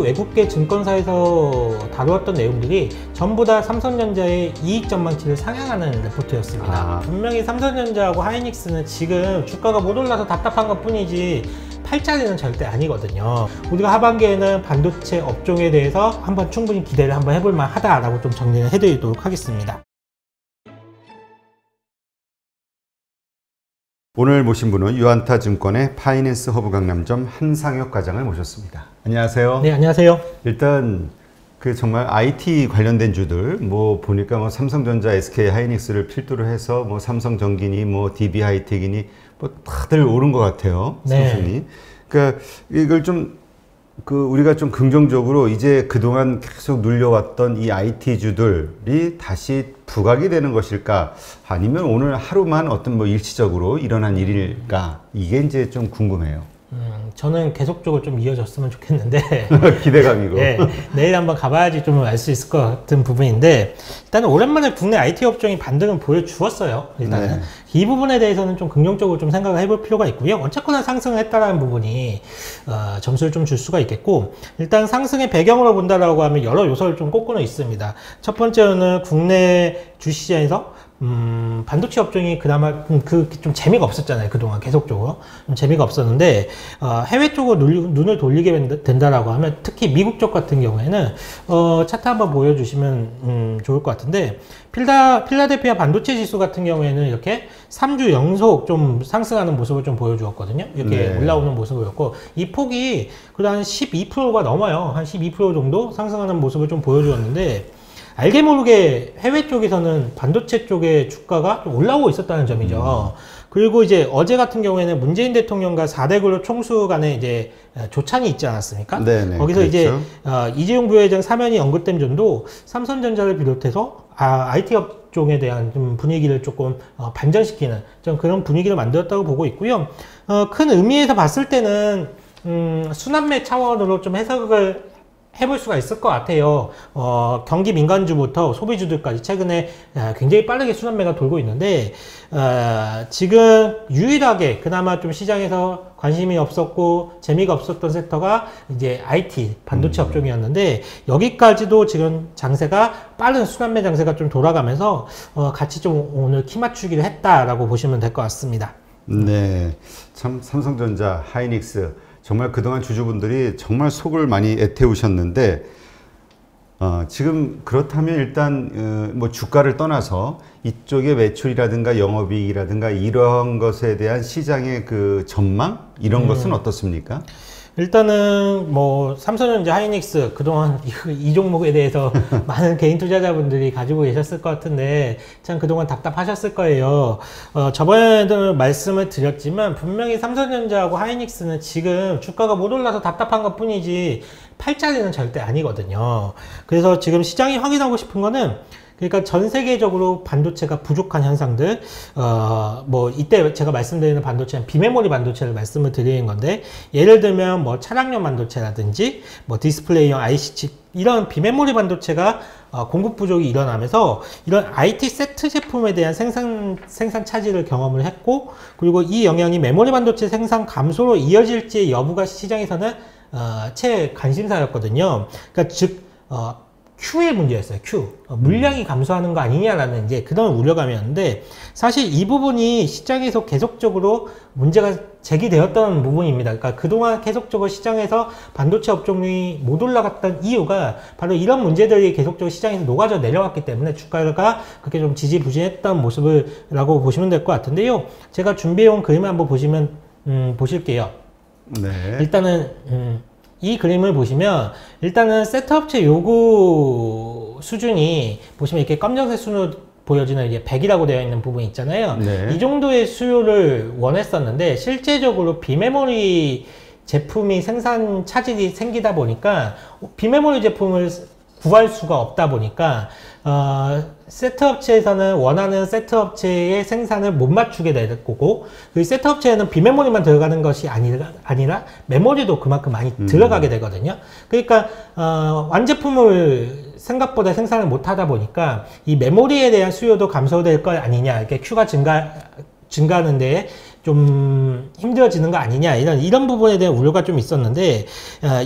외국계 증권사에서 다루었던 내용들이 전부 다 삼성전자의 이익 전망치를 상향하는 레포트였습니다. 분명히 삼성전자하고 하이닉스는 지금 주가가 못 올라서 답답한 것 뿐이지 팔자리는 절대 아니거든요. 우리가 하반기에는 반도체 업종에 대해서 한번 충분히 기대를 한번 해볼 만하다라고 좀 정리를 해드리도록 하겠습니다. 오늘 모신 분은 유안타증권의 파이낸스 허브 강남점 한상혁 과장을 모셨습니다. 안녕하세요. 네, 안녕하세요. 일단 정말 IT 관련된 주들 보니까 삼성전자, SK 하이닉스를 필두로 해서 삼성전기니 DB 하이텍이니 다들 오른 것 같아요. 네. 상승이. 그러니까 이걸 우리가 좀 긍정적으로 이제 그동안 계속 눌려왔던 이 IT주들이 다시 부각이 되는 것일까? 아니면 오늘 하루만 어떤 일시적으로 일어난 일일까? 이게 이제 좀 궁금해요. 저는 계속적으로 좀 이어졌으면 좋겠는데 기대감이고. 네, 내일 한번 가봐야지 좀 알 수 있을 것 같은 부분인데, 일단은 오랜만에 국내 IT 업종이 반등을 보여주었어요. 일단은 네. 이 부분에 대해서는 좀 긍정적으로 좀 생각을 해볼 필요가 있고요. 어쨌거나 상승을 했다라는 부분이 점수를 좀 줄 수가 있겠고, 일단 상승의 배경으로 본다라고 하면 여러 요소를 좀 꼽고는 있습니다. 첫 번째로는 국내 주시장에서 반도체 업종이 그나마 좀 재미가 없었잖아요. 그동안 계속적으로 좀 재미가 없었는데, 해외 쪽으로 눈을 돌리게 된다라고 하면, 특히 미국 쪽 같은 경우에는 차트 한번 보여주시면 좋을 것 같은데, 필라델피아 반도체 지수 같은 경우에는 이렇게 3주 연속 좀 상승하는 모습을 좀 보여주었거든요. 이렇게 네. 올라오는 모습이었고, 이 폭이 그래도 한 12%가 넘어요. 한 12% 정도 상승하는 모습을 좀 보여주었는데, 알게 모르게 해외 쪽에서는 반도체 쪽의 주가가 좀 올라오고 있었다는 점이죠. 그리고 이제 어제 같은 경우에는 문재인 대통령과 4대 그룹 총수 간에 이제 조찬이 있지 않았습니까? 네네, 거기서 그렇죠. 이제 이재용 부회장 사면이 언급된 점도 삼성전자를 비롯해서 IT 업종에 대한 좀 분위기를 조금 반전시키는 좀 그런 분위기를 만들었다고 보고 있고요. 큰 의미에서 봤을 때는 순환매 차원으로 좀 해석을 해볼 수가 있을 것 같아요. 경기 민간주부터 소비주들까지 최근에 굉장히 빠르게 순환매가 돌고 있는데, 지금 유일하게 그나마 좀 시장에서 관심이 없었고 재미가 없었던 섹터가 이제 IT 반도체 업종이었는데, 여기까지도 지금 장세가 빠른 순환매 장세가 좀 돌아가면서 같이 좀 오늘 키 맞추기를 했다라고 보시면 될 것 같습니다. 네, 참 삼성전자, 하이닉스 정말 그동안 주주분들이 정말 속을 많이 애태우셨는데, 지금 그렇다면 일단 주가를 떠나서 이쪽의 매출이라든가 영업이익이라든가 이런 것에 대한 시장의 전망 이런 것은 어떻습니까? 일단은 삼성전자, 하이닉스 그동안 이 종목에 대해서 많은 개인 투자자분들이 가지고 계셨을 것 같은데 참 그동안 답답하셨을 거예요. 저번에도 말씀을 드렸지만 분명히 삼성전자하고 하이닉스는 지금 주가가 못 올라서 답답한 것 뿐이지 팔자리는 절대 아니거든요. 그래서 지금 시장이 확인하고 싶은 거는, 그러니까 전 세계적으로 반도체가 부족한 현상들, 이때 제가 말씀드리는 반도체는 비메모리 반도체를 말씀을 드리는 건데, 예를 들면 차량용 반도체라든지 디스플레이용 IC칩, 이런 비메모리 반도체가 공급 부족이 일어나면서 이런 IT 세트 제품에 대한 생산 차질을 경험을 했고, 그리고 이 영향이 메모리 반도체 생산 감소로 이어질지 여부가 시장에서는 관심사였거든요. 그러니까 즉 Q의 문제였어요. Q. 물량이 감소하는 거 아니냐라는 이제 그런 우려감이었는데, 사실 이 부분이 시장에서 계속적으로 문제가 제기되었던 부분입니다. 그러니까 그동안 계속적으로 시장에서 반도체 업종이 못 올라갔던 이유가 바로 이런 문제들이 계속적으로 시장에서 녹아져 내려왔기 때문에 주가가 그렇게 좀 지지부진했던 모습이라고 보시면 될 것 같은데요. 제가 준비해온 그림을 한번 보실게요. 네. 일단은 이 그림을 보시면, 일단은 세트업체 요구 수준이 보시면 이렇게 검정색 순으로 보여지는 이게 100이라고 되어 있는 부분이 있잖아요. 네. 이 정도의 수요를 원했었는데 실제적으로 비메모리 제품이 생산 차질이 생기다 보니까 비메모리 제품을 구할 수가 없다 보니까 세트업체에서는 원하는 세트업체의 생산을 못 맞추게 될 거고, 그 세트업체에는 비메모리만 들어가는 것이 아니라 메모리도 그만큼 많이 들어가게 되거든요. 그러니까 완제품을 생각보다 생산을 못 하다 보니까 이 메모리에 대한 수요도 감소될 것 아니냐, 이렇게 Q가 증가하는 데에 좀 힘들어지는 거 아니냐 이런 부분에 대한 우려가 좀 있었는데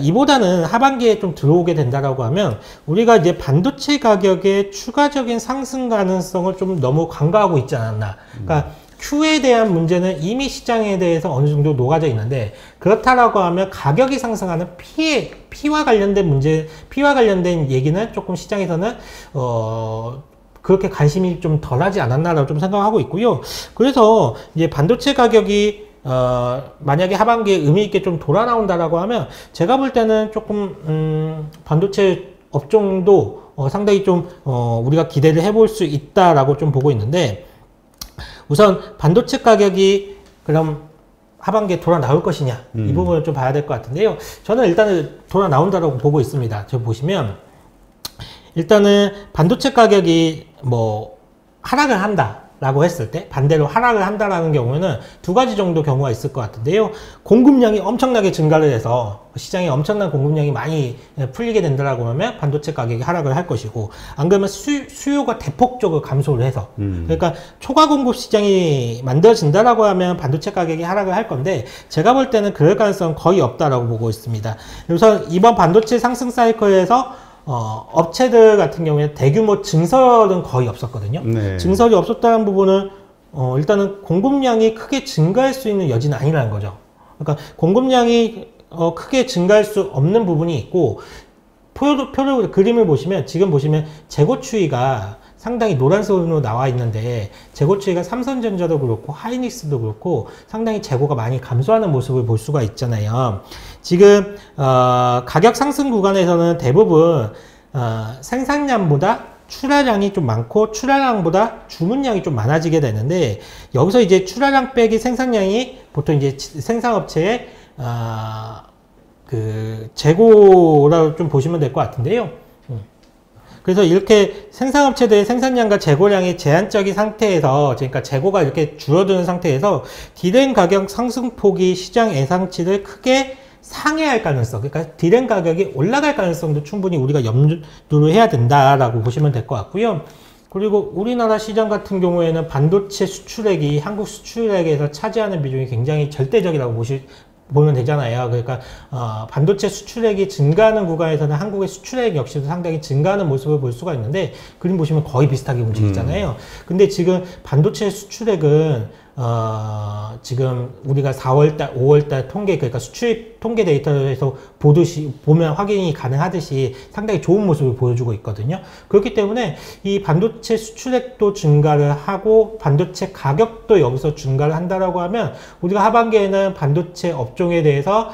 이보다는 하반기에 좀 들어오게 된다라고 하면 우리가 이제 반도체 가격의 추가적인 상승 가능성을 좀 너무 간과하고 있지 않았나. 그러니까 Q에 대한 문제는 이미 시장에 대해서 어느 정도 녹아져 있는데 그렇다라고 하면 가격이 상승하는 피와 관련된 문제, 피와 관련된 얘기는 조금 시장에서는 그렇게 관심이 좀 덜하지 않았나라고 좀 생각하고 있고요. 그래서 이제 반도체 가격이 만약에 하반기에 의미 있게 좀 돌아 나온다라고 하면 제가 볼 때는 조금 반도체 업종도 상당히 좀 우리가 기대를 해볼 수 있다라고 좀 보고 있는데 우선 반도체 가격이 그럼 하반기에 돌아 나올 것이냐 이 부분을 좀 봐야 될 것 같은데요. 저는 일단은 돌아 나온다라고 보고 있습니다. 저 보시면 일단은 반도체 가격이 뭐 하락을 한다라고 했을 때 반대로 하락을 한다라는 경우에는 두 가지 정도 경우가 있을 것 같은데요. 공급량이 엄청나게 증가를 해서 시장에 엄청난 공급량이 많이 풀리게 된다라고 하면 반도체 가격이 하락을 할 것이고 안 그러면 수요가 대폭적으로 감소를 해서 그러니까 초과 공급 시장이 만들어진다라고 하면 반도체 가격이 하락을 할 건데 제가 볼 때는 그럴 가능성은 거의 없다라고 보고 있습니다. 우선 이번 반도체 상승 사이클에서 업체들 같은 경우에 대규모 증설은 거의 없었거든요. 네. 증설이 없었다는 부분은 일단은 공급량이 크게 증가할 수 있는 여지는 아니라는 거죠. 그러니까 공급량이 크게 증가할 수 없는 부분이 있고 표를 그림을 보시면 지금 보시면 재고 추이가 상당히 노란색으로 나와 있는데 재고 추이가 삼성전자도 그렇고 하이닉스도 그렇고 상당히 재고가 많이 감소하는 모습을 볼 수가 있잖아요. 지금 가격 상승 구간에서는 대부분 생산량보다 출하량이 좀 많고 출하량보다 주문량이 좀 많아지게 되는데 여기서 이제 출하량 빼기 생산량이 보통 이제 생산업체의 그 재고라고 좀 보시면 될 것 같은데요. 그래서 이렇게 생산업체들의 생산량과 재고량이 제한적인 상태에서, 그러니까 재고가 이렇게 줄어드는 상태에서 디램 가격 상승폭이 시장 예상치를 크게 상회할 가능성, 그러니까 디램 가격이 올라갈 가능성도 충분히 우리가 염두를 해야 된다라고 보시면 될 것 같고요. 그리고 우리나라 시장 같은 경우에는 반도체 수출액이 한국 수출액에서 차지하는 비중이 굉장히 절대적이라고 보면 되잖아요. 그러니까 반도체 수출액이 증가하는 구간에서는 한국의 수출액 역시도 상당히 증가하는 모습을 볼 수가 있는데 그림 보시면 거의 비슷하게 움직이잖아요. 근데 지금 반도체 수출액은 지금 우리가 4월달, 5월달 통계, 그러니까 수출입 통계 데이터에서 보면 확인이 가능하듯이 상당히 좋은 모습을 보여주고 있거든요. 그렇기 때문에 이 반도체 수출액도 증가를 하고 반도체 가격도 여기서 증가를 한다라고 하면 우리가 하반기에는 반도체 업종에 대해서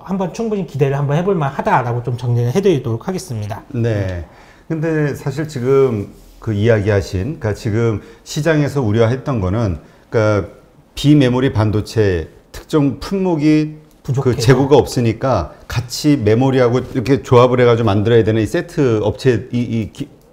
한번 충분히 기대를 한번 해볼 만하다라고 좀 정리를 해드리도록 하겠습니다. 네. 근데 사실 지금 그 이야기하신, 그러니까 지금 시장에서 우려했던 거는, 그러니까 비메모리 반도체 특정 품목이 그 재고가 없으니까 같이 메모리하고 이렇게 조합을 해가지고 만들어야 되는 이 세트 업체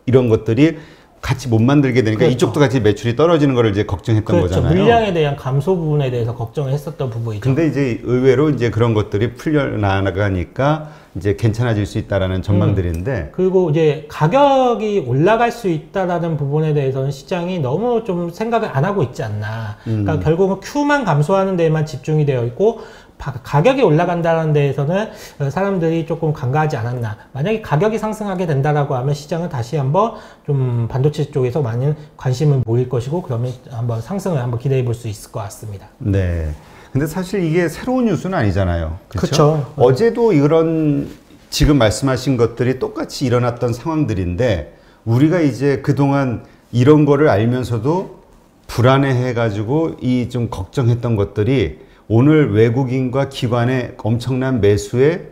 이런 것들이 같이 못 만들게 되니까 그렇죠. 이쪽도 같이 매출이 떨어지는 거를 이제 걱정했던 그렇죠. 거잖아요. 물량에 대한 감소 부분에 대해서 걱정을 했었던 부분이죠. 근데 이제 의외로 이제 그런 것들이 풀려나가니까 이제 괜찮아질 수 있다라는 전망들인데 그리고 이제 가격이 올라갈 수 있다라는 부분에 대해서는 시장이 너무 좀 생각을 안 하고 있지 않나. 그러니까 결국은 Q만 감소하는 데에만 집중이 되어 있고 가격이 올라간다는 데에서는 사람들이 조금 간과하지 않았나. 만약에 가격이 상승하게 된다라고 하면 시장은 다시 한번 좀 반도체 쪽에서 많은 관심을 모일 것이고 그러면 한번 상승을 한번 기대해 볼 수 있을 것 같습니다. 네. 근데 사실 이게 새로운 뉴스는 아니잖아요. 그렇죠. 어제도 이런 지금 말씀하신 것들이 똑같이 일어났던 상황들인데 우리가 이제 그동안 이런 거를 알면서도 불안해해가지고 이 좀 걱정했던 것들이 오늘 외국인과 기관의 엄청난 매수에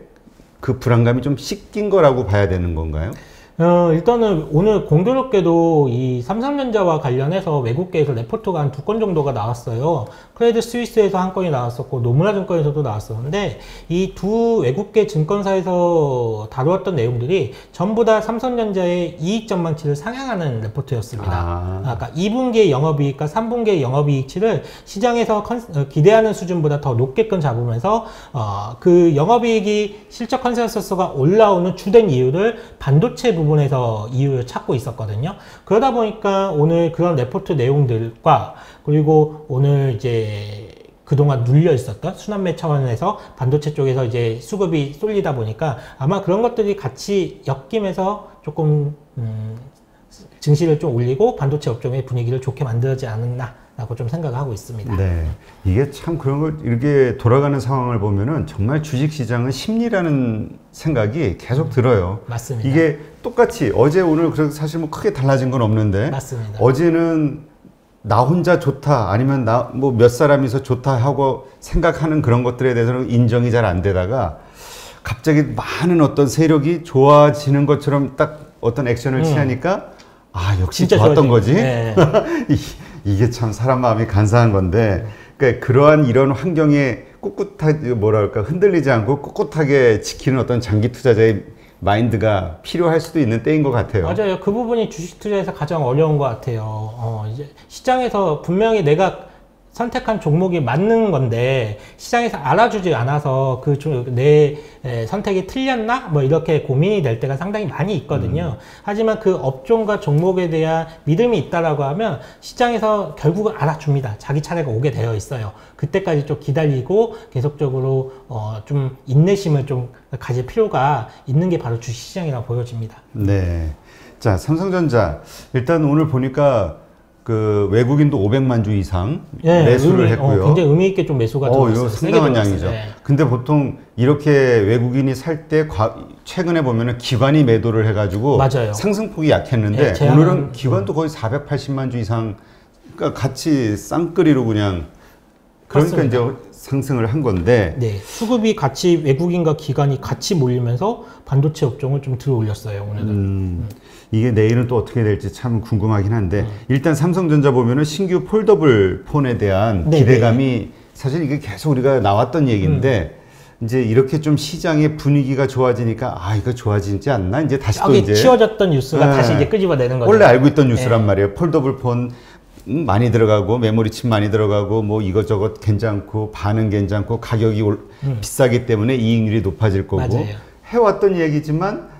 그 불안감이 좀 씻긴 거라고 봐야 되는 건가요? 일단은 오늘 공교롭게도 이 삼성전자와 관련해서 외국계에서 레포트가 한 2건 정도가 나왔어요. 크레딧 스위스에서 한 건이 나왔었고 노무라 증권에서도 나왔었는데 이 두 외국계 증권사에서 다루었던 내용들이 전부 다 삼성전자의 이익 전망치를 상향하는 레포트였습니다. 그러니까 2분기의 영업이익과 3분기의 영업이익치를 시장에서 기대하는 수준보다 더 높게끔 잡으면서 그 영업이익이 실적 컨센서스가 올라오는 주된 이유를 반도체 부분 부분에서 이유를 찾고 있었거든요. 그러다 보니까 오늘 그런 레포트 내용들과 그리고 오늘 이제 그동안 눌려 있었던 순환매 차원에서 반도체 쪽에서 이제 수급이 쏠리다 보니까 아마 그런 것들이 같이 엮이면서 조금 증시를 좀 올리고 반도체 업종의 분위기를 좋게 만들지 않았나라고 좀 생각하고 있습니다. 네. 이게 참 그런 걸 이렇게 돌아가는 상황을 보면은 정말 주식시장은 심리라는 생각이 계속 들어요. 맞습니다. 이게 똑같이 어제 오늘 그래서 사실 뭐 크게 달라진 건 없는데 맞습니다. 어제는 나 혼자 좋다 아니면 나 뭐 몇 사람이서 좋다 하고 생각하는 그런 것들에 대해서는 인정이 잘 안 되다가 갑자기 많은 어떤 세력이 좋아지는 것처럼 딱 어떤 액션을 취하니까 아 역시 좋았던 거지. 네. 이게 참 사람 마음이 간사한 건데 그러니까 그러한 이런 환경에 꿋꿋하게 뭐랄까 흔들리지 않고 꿋꿋하게 지키는 어떤 장기 투자자의 마인드가 필요할 수도 있는 때인 것 같아요. 맞아요. 그 부분이 주식 투자에서 가장 어려운 것 같아요. 이제 시장에서 분명히 내가 선택한 종목이 맞는 건데 시장에서 알아주지 않아서 내 선택이 틀렸나? 뭐 이렇게 고민이 될 때가 상당히 많이 있거든요. 하지만 그 업종과 종목에 대한 믿음이 있다라고 하면 시장에서 결국은 알아줍니다. 자기 차례가 오게 되어 있어요. 그때까지 좀 기다리고 계속적으로 좀 인내심을 좀 가질 필요가 있는 게 바로 주식시장이라고 보여집니다. 네. 자, 삼성전자 일단 오늘 보니까 그 외국인도 500만 주 이상 매수를 했고요. 굉장히 의미 있게 좀 매수가 들어왔어요. 이거 상당한 양이죠. 네. 근데 보통 이렇게 외국인이 살 때 최근에 보면은 기관이 매도를 해가지고 맞아요. 상승폭이 약했는데 네, 오늘은 기관도 거의 480만 주 이상 그러니까 같이 쌍끌이로 그냥 그러니까 그렇습니다. 이제 상승을 한 건데 네, 수급이 같이 외국인과 기관이 같이 몰리면서 반도체 업종을 좀 들어 올렸어요 오늘은. 이게 내일은 또 어떻게 될지 참 궁금하긴 한데 일단 삼성전자 보면은 신규 폴더블 폰에 대한 네, 기대감이 사실 이게 계속 우리가 나왔던 얘기인데 이제 이렇게 좀 시장의 분위기가 좋아지니까 아 이거 좋아지지 않나 이제 다시 또 이제 치워졌던 뉴스가 네. 다시 이제 끄집어내는 거죠. 원래 알고 있던 뉴스란 말이에요. 폴더블 폰 많이 들어가고 메모리 칩 많이 들어가고 뭐 이것저것 괜찮고 반응 괜찮고 가격이 비싸기 때문에 이익률이 높아질 거고 맞아요. 해왔던 얘기지만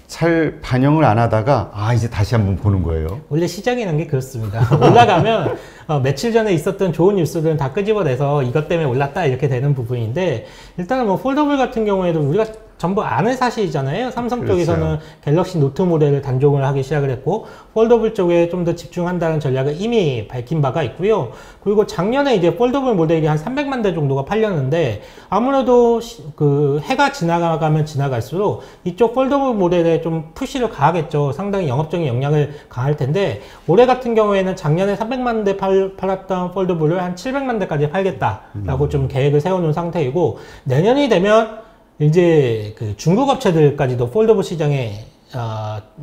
잘 반영을 안 하다가 아 이제 다시 한번 보는 거예요. 원래 시장이라는 게 그렇습니다. 올라가면 며칠 전에 있었던 좋은 뉴스들은 다 끄집어내서 이것 때문에 올랐다 이렇게 되는 부분인데 일단은 뭐 폴더블 같은 경우에도 우리가 전부 아는 사실이잖아요. 삼성 쪽에서는 그렇죠. 갤럭시 노트 모델을 단종을 하기 시작을 했고 폴더블 쪽에 좀 더 집중한다는 전략을 이미 밝힌 바가 있고요. 그리고 작년에 이제 폴더블 모델이 한 300만 대 정도가 팔렸는데 아무래도 그 해가 지나가면 지나갈수록 이쪽 폴더블 모델에 좀 푸시를 가하겠죠. 상당히 영업적인 영향을 가할 텐데 올해 같은 경우에는 작년에 300만 대 팔았던 폴더블을 한 700만 대까지 팔겠다라고 좀 계획을 세워놓은 상태이고 내년이 되면 이제 그 중국 업체들까지도 폴더블 시장에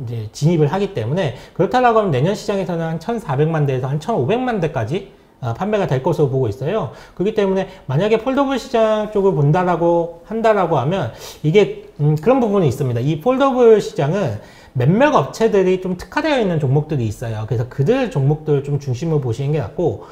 이제 진입을 하기 때문에 그렇다라고 하면 내년 시장에서는 한 1,400만 대에서 한 1,500만 대까지 판매가 될 것으로 보고 있어요. 그렇기 때문에 만약에 폴더블 시장 쪽을 본다라고 한다라고 하면 이게 그런 부분이 있습니다. 이 폴더블 시장은 몇몇 업체들이 좀 특화되어 있는 종목들이 있어요. 그래서 그들 종목들을 좀 중심으로 보시는 게 낫고,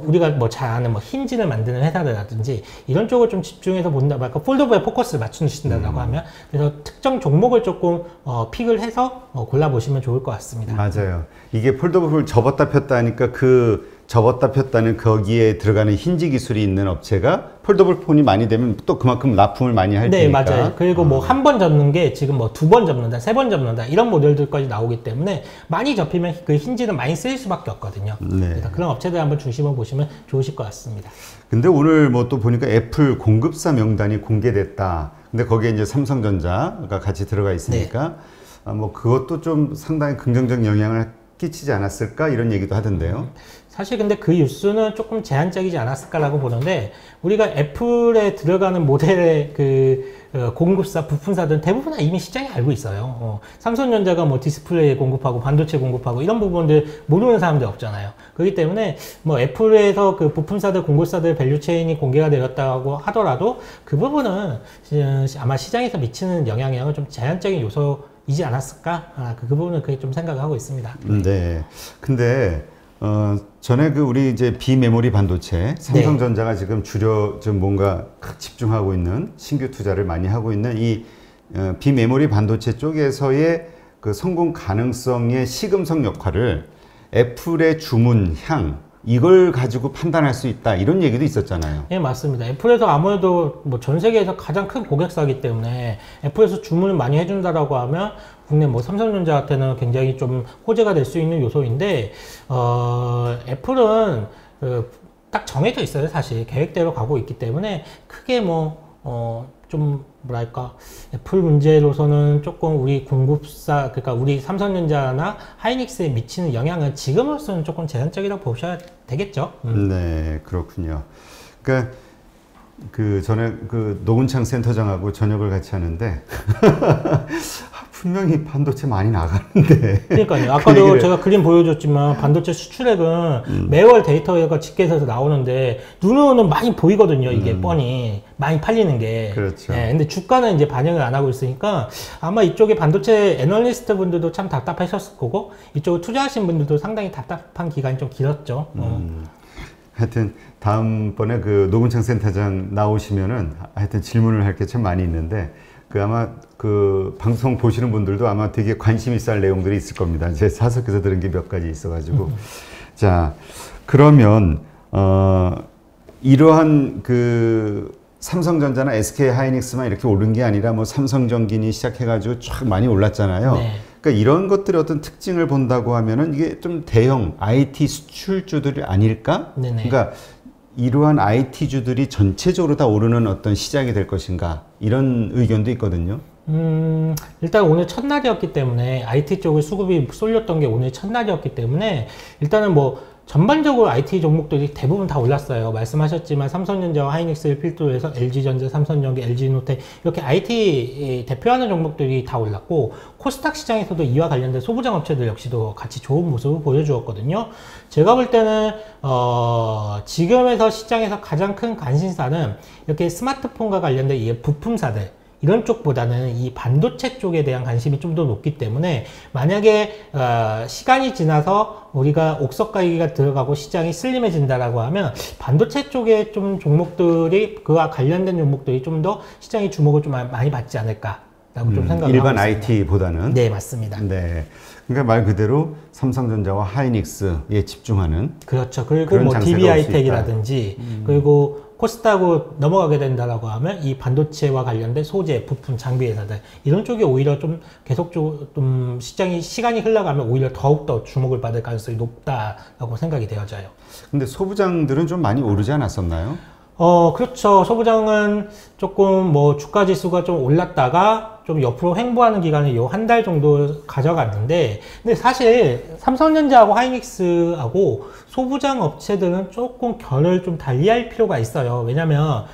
우리가 뭐 잘 아는 뭐 힌지를 만드는 회사들이라든지 이런 쪽을 좀 집중해서 본다, 그러니까 폴더블에 포커스를 맞추신다고 하면, 그래서 특정 종목을 조금, 픽을 해서 골라보시면 좋을 것 같습니다. 맞아요. 이게 폴더블을 접었다 폈다 하니까 그 접었다 폈다는 거기에 들어가는 힌지 기술이 있는 업체가 폴더블 폰이 많이 되면 또 그만큼 납품을 많이 할 네, 테니까. 맞아요. 그리고 뭐 한 번 접는 게 지금 뭐 2번 접는다, 3번 접는다 이런 모델들까지 나오기 때문에 많이 접히면 그 힌지는 많이 쓰일 수밖에 없거든요. 네. 그래서 그런 업체들 한번 중심으로 보시면 좋으실 것 같습니다. 근데 오늘 뭐 또 보니까 애플 공급사 명단이 공개됐다. 근데 거기에 이제 삼성전자가 같이 들어가 있으니까 뭐 그것도 좀 상당히 긍정적 영향을 끼치지 않았을까 이런 얘기도 하던데요. 사실 근데 그 뉴스는 조금 제한적이지 않았을까라고 보는데 우리가 애플에 들어가는 모델의 그 공급사, 부품사들은 대부분 이미 시장에 알고 있어요. 삼성전자가 뭐 디스플레이 공급하고 반도체 공급하고 이런 부분들 모르는 사람들 없잖아요. 그렇기 때문에 뭐 애플에서 그 부품사들, 공급사들 밸류체인이 공개가 되었다고 하더라도 그 부분은 아마 시장에서 미치는 영향은 좀 제한적인 요소이지 않았을까? 그 부분은 그렇게 좀 생각하고 있습니다. 네. 근데 전에 그 우리 이제 비메모리 반도체 삼성전자가 지금 좀 뭔가 집중하고 있는 신규 투자를 많이 하고 있는 이 비메모리 반도체 쪽에서의 그 성공 가능성의 시금석 역할을 애플의 주문향 이걸 가지고 판단할 수 있다 이런 얘기도 있었잖아요. 예, 맞습니다. 애플에서 아무래도 뭐 전 세계에서 가장 큰 고객사이기 때문에 애플에서 주문을 많이 해준다라고 하면 국내 뭐 삼성전자한테는 굉장히 좀 호재가 될 수 있는 요소인데 애플은 딱 정해져 있어요. 사실 계획대로 가고 있기 때문에 크게 좀 뭐랄까 애플 문제로서는 조금 우리 공급사 그러니까 우리 삼성전자나 하이닉스에 미치는 영향은 지금으로서는 조금 제한적이라고 보셔야 되겠죠. 네, 그렇군요. 그러니까 전에 노근창 센터장하고 저녁을 같이 하는데 분명히 반도체 많이 나가는데. 그러니까요. 아까도 제가 그림 보여줬지만 반도체 수출액은 매월 데이터가 집계해서 나오는데 눈으로는 많이 보이거든요. 이게 뻔히 많이 팔리는 게. 그렇죠. 예, 근데 주가는 이제 반영을 안 하고 있으니까 아마 이쪽에 반도체 애널리스트 분들도 참 답답하셨을 거고 이쪽에 투자하신 분들도 상당히 답답한 기간이 좀 길었죠. 하여튼 다음번에 노근창 센터장 나오시면은 하여튼 질문을 할 게 참 많이 있는데 아마 방송 보시는 분들도 아마 되게 관심 있어 할 내용들이 있을 겁니다. 제 사석에서 들은 게 몇 가지 있어가지고. 자, 그러면, 이러한 삼성전자나 SK 하이닉스만 이렇게 오른 게 아니라 뭐 삼성전기니 시작해가지고 쫙 많이 올랐잖아요. 네. 그러니까 이런 것들의 어떤 특징을 본다고 하면은 이게 좀 대형 IT 수출주들이 아닐까? 네네. 그러니까 이러한 IT주들이 전체적으로 다 오르는 어떤 시작이 될 것인가 이런 의견도 있거든요. 일단 오늘 첫날이었기 때문에 IT 쪽을 수급이 쏠렸던 게 오늘 첫날이었기 때문에 일단은 전반적으로 IT 종목들이 대부분 다 올랐어요. 말씀하셨지만 삼성전자와 하이닉스를 필두로 해서 LG전자, 삼성전기, LG노텍 이렇게 IT 대표하는 종목들이 다 올랐고 코스닥 시장에서도 이와 관련된 소부장 업체들 역시도 같이 좋은 모습을 보여주었거든요. 제가 볼 때는 지금에서 시장에서 가장 큰 관심사는 이렇게 스마트폰과 관련된 이 부품사들 이런 쪽보다는 이 반도체 쪽에 대한 관심이 좀 더 높기 때문에 만약에 시간이 지나서 우리가 옥석가기가 들어가고 시장이 슬림해진다라고 하면 반도체 쪽에 좀 종목들이 그와 관련된 종목들이 좀 더 시장의 주목을 좀 많이 받지 않을까라고 좀 생각을 일반 하고 있습니다. IT보다는. 네, 맞습니다. 네. 그러니까 말 그대로 삼성전자와 하이닉스에 집중하는. 그렇죠. 그리고 그런 뭐 장세가 DB하이텍이라든지 그리고 코스닥으로 넘어가게 된다라고 하면 이 반도체와 관련된 소재, 부품, 장비 회사들 이런 쪽이 오히려 좀 계속적으로 좀 시간이 흘러가면 오히려 더욱더 주목을 받을 가능성이 높다라고 생각이 되어져요. 근데 소부장들은 좀 많이 오르지 않았었나요? 그렇죠. 소부장은 조금 주가 지수가 좀 올랐다가 좀 옆으로 횡보하는 기간을 요 한 달 정도 가져갔는데, 근데 사실 삼성전자하고 하이닉스하고 소부장 업체들은 조금 결을 좀 달리할 필요가 있어요. 왜냐면,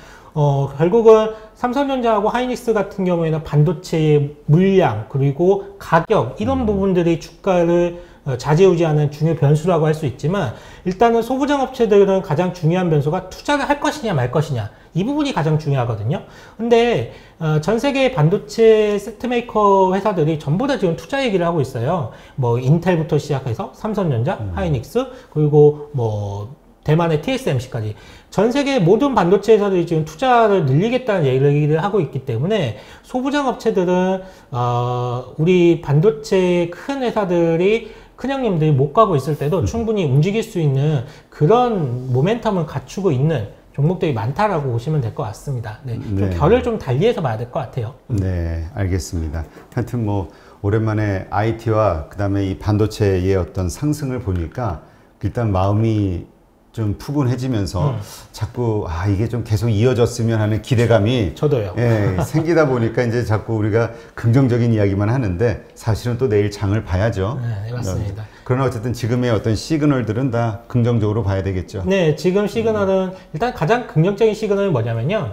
결국은 삼성전자하고 하이닉스 같은 경우에는 반도체의 물량, 그리고 가격, 이런 부분들이 주가를 좌지우지하는 중요 변수라고 할 수 있지만 일단은 소부장 업체들은 가장 중요한 변수가 투자를 할 것이냐 말 것이냐 이 부분이 가장 중요하거든요. 근데 전 세계 반도체 세트메이커 회사들이 전부 다 지금 투자 얘기를 하고 있어요. 인텔부터 시작해서 삼성전자, 하이닉스 그리고 대만의 TSMC까지 전 세계 모든 반도체 회사들이 지금 투자를 늘리겠다는 얘기를 하고 있기 때문에 소부장 업체들은 우리 반도체 큰 회사들이 큰형님들이 못 가고 있을 때도 충분히 움직일 수 있는 그런 모멘텀을 갖추고 있는 종목들이 많다라고 보시면 될 것 같습니다. 네, 좀 결을 좀 달리해서 봐야 될 것 같아요. 네, 알겠습니다. 하여튼 오랜만에 IT와 그다음에 이 반도체의 어떤 상승을 보니까 일단 마음이 좀 푸근해지면서 자꾸 이게 좀 계속 이어졌으면 하는 기대감이 저도요. 생기다 보니까 이제 자꾸 우리가 긍정적인 이야기만 하는데 사실은 또 내일 장을 봐야죠. 네, 맞습니다. 그러나 어쨌든 지금의 어떤 시그널들은 다 긍정적으로 봐야 되겠죠. 네, 지금 시그널은 일단 가장 긍정적인 시그널은 뭐냐면요.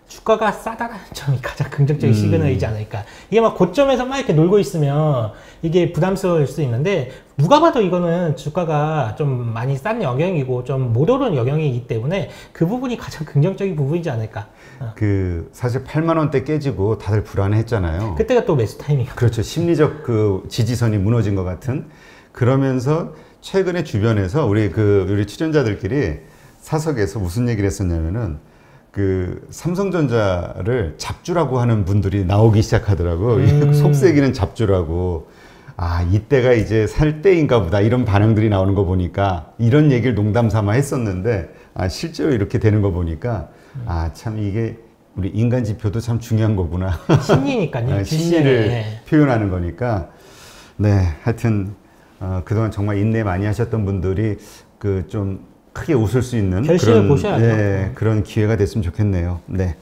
주가가 싸다라는 점이 가장 긍정적인 시그널이지 않을까. 이게 고점에서 이렇게 놀고 있으면 이게 부담스러울 수 있는데 누가 봐도 이거는 주가가 좀 많이 싼 영역이고 좀 못 오른 영역이기 때문에 그 부분이 가장 긍정적인 부분이지 않을까. 사실 8만 원대 깨지고 다들 불안해했잖아요. 그때가 또 매수 타이밍이었죠. 그렇죠. 심리적 지지선이 무너진 것 같은. 그러면서 최근에 주변에서 우리 출연자들끼리 사석에서 무슨 얘기를 했었냐면은 그 삼성전자를 잡주라고 하는 분들이 나오기 시작하더라고. 속세기는 잡주라고. 아, 이때가 이제 살 때인가 보다. 이런 반응들이 나오는 거 보니까 이런 얘기를 농담 삼아 했었는데 아, 실제로 이렇게 되는 거 보니까 아, 참 이게 우리 인간 지표도 참 중요한 거구나. 심리니까요. 심리를 네. 표현하는 거니까. 네, 하여튼 그동안 정말 인내 많이 하셨던 분들이 그 좀 크게 웃을 수 있는 결실을 그런 보셔야죠. 그런 기회가 됐으면 좋겠네요. 네.